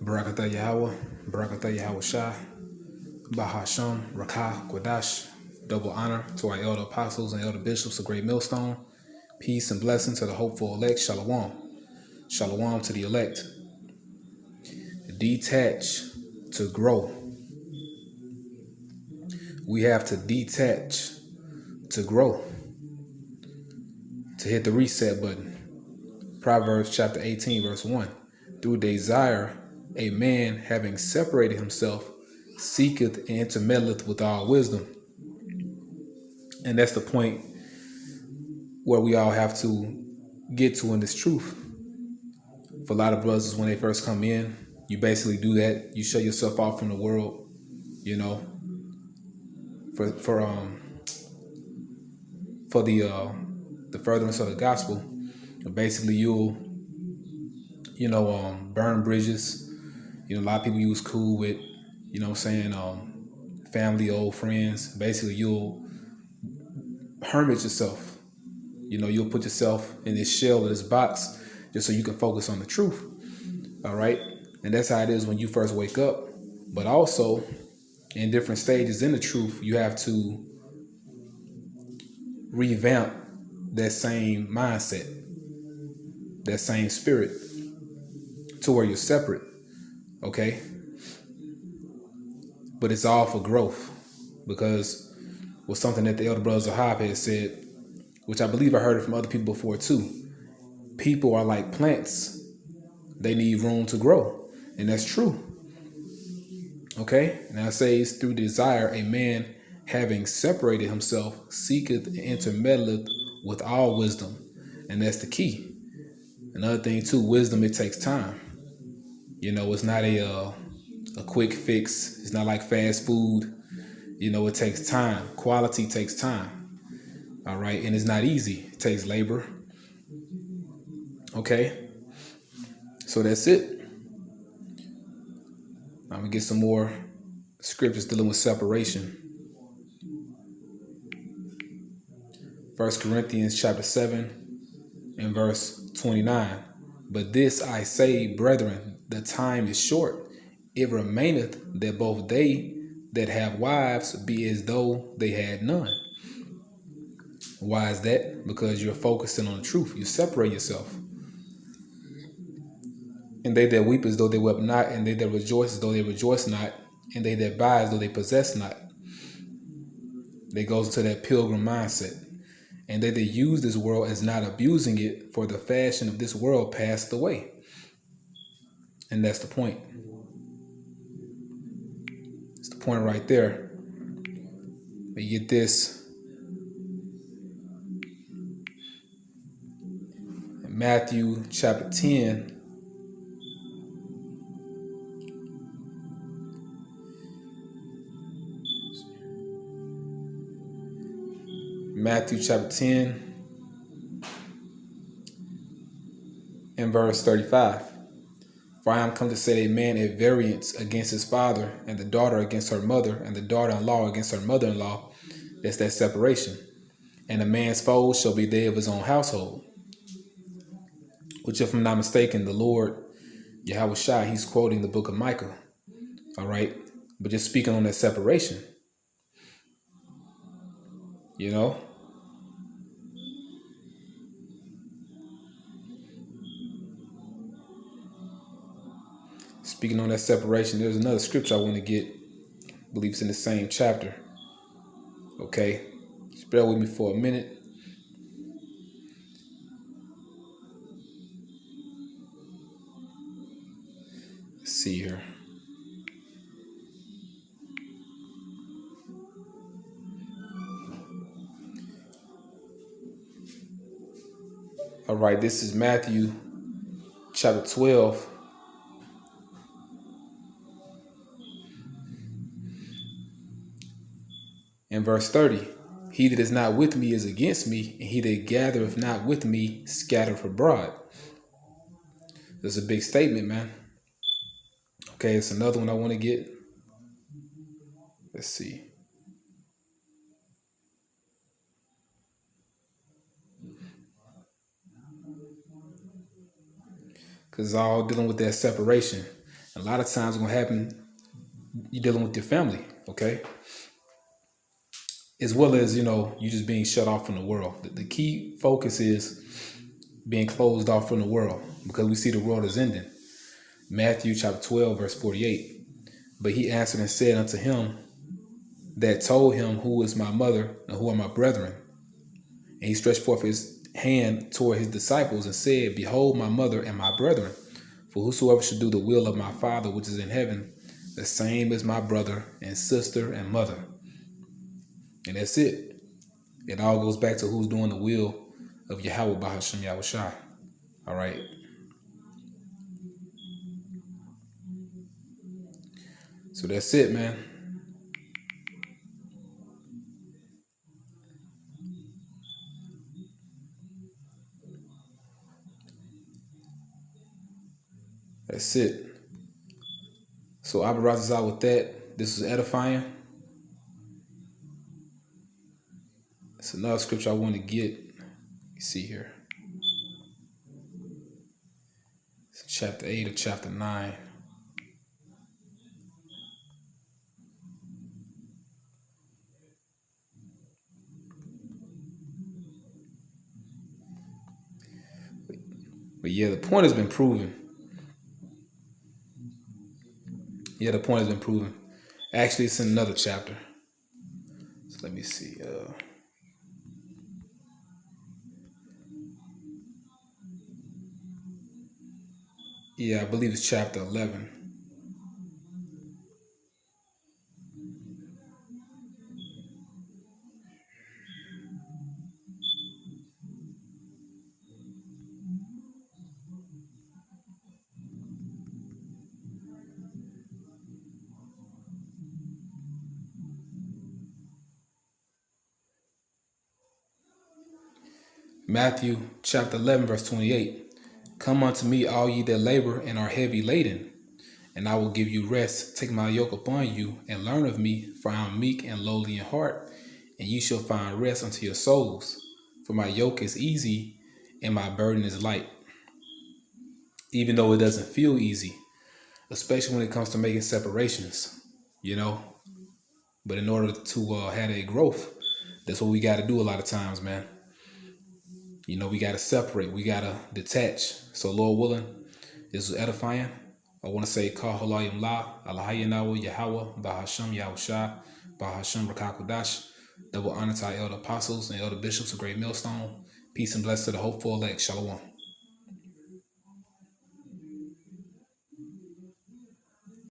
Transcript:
Barakatah Yahweh, Barakatah Yahweh Shah, Bahasham, Rakah, Kwadash. Double honor to our elder apostles and elder bishops of Great Millstone. Peace and blessing to the hopeful elect. Shalom. Shalom to the elect. Detach to grow. We have to detach to grow, to hit the reset button. Proverbs chapter 18, verse 1. Through desire, a man having separated himself seeketh and intermeddleth with all wisdom. And that's the point where we all have to get to in this truth. For a lot of brothers, when they first come in, you basically do that. You shut yourself off from the world, you know, for the furtherance of the gospel. Basically, you'll burn bridges. A lot of people you was cool with, family, old friends. Basically, you'll hermit yourself. You'll put yourself in this shell or this box just so you can focus on the truth. All right. And that's how it is when you first wake up. But also, in different stages in the truth, you have to revamp that same mindset, that same spirit, to where you're separate. Okay. But it's all for growth, because was something that the elder brothers of Hob had said, which I believe I heard it from other people before too. People are like plants. They need room to grow. And that's true. Okay? Now it says, through desire, a man having separated himself seeketh and intermeddleth with all wisdom. And that's the key. Another thing too, wisdom, it takes time. It's not a quick fix. It's not like fast food. It takes time. Quality takes time. All right. And it's not easy. It takes labor. Okay. So that's it. I'm going to get some more scriptures dealing with separation. 1 Corinthians chapter 7 and verse 29. But this I say, brethren, the time is short. It remaineth that both they that have wives be as though they had none. Why is that? Because you're focusing on the truth. You separate yourself. And they that weep as though they wept not, and they that rejoice as though they rejoice not, and they that buy as though they possess not. They goes into that pilgrim mindset. And they that use this world as not abusing it, for the fashion of this world passed away. And that's the point. It's the point right there. You get this. In Matthew chapter 10. Matthew chapter 10 and verse 35. For I am come to set a man at variance against his father, and the daughter against her mother, and the daughter-in-law against her mother-in-law. That's that separation. And a man's foes shall be they of his own household. Which, if I'm not mistaken, the Lord, Yahweh Shai, he's quoting the book of Micah. All right. But just speaking on that separation. Speaking on that separation, there's another scripture I want to get. I believe it's in the same chapter. Okay. Just bear with me for a minute. Let's see here. All right, this is Matthew chapter 12. And verse 30. He that is not with me is against me, and he that gathereth not with me scattereth abroad. That's a big statement, man. Okay, it's another one I want to get. Let's see. Because it's all dealing with that separation. A lot of times, what's gonna happen, you're dealing with your family, okay, as well as you just being shut off from the world. The key focus is being closed off from the world because we see the world is ending. Matthew chapter 12, verse 48. But he answered and said unto him that told him, who is my mother and who are my brethren? And he stretched forth his hand toward his disciples and said, behold my mother and my brethren. For whosoever should do the will of my Father which is in heaven, the same is my brother and sister and mother. And that's it. It all goes back to who's doing the will of Yahweh Bahasham Yahushai. All right. So that's it, man. That's it. So I'll be right out with that. This is edifying. It's another scripture I want to get. You see here. It's chapter 8 or chapter 9. But yeah, the point has been proven. Actually, it's in another chapter. So let me see. Yeah, I believe it's chapter 11. Matthew chapter 11, verse 28. Come unto me, all ye that labor and are heavy laden, and I will give you rest. Take my yoke upon you and learn of me, for I am meek and lowly in heart, and you shall find rest unto your souls. For my yoke is easy and my burden is light. Even though it doesn't feel easy, especially when it comes to making separations, But in order to have a growth, that's what we got to do a lot of times, man. We got to separate. We got to detach. So, Lord willing, this is edifying. I want to say, Kah Halayim La, Alahayanawa Yahweh, Bahasham Yahushai, Bahasham Rakakudash. Double honor to our elder apostles and elder bishops of Great Millstone. Peace and blessings to the hopeful elect. Shalom.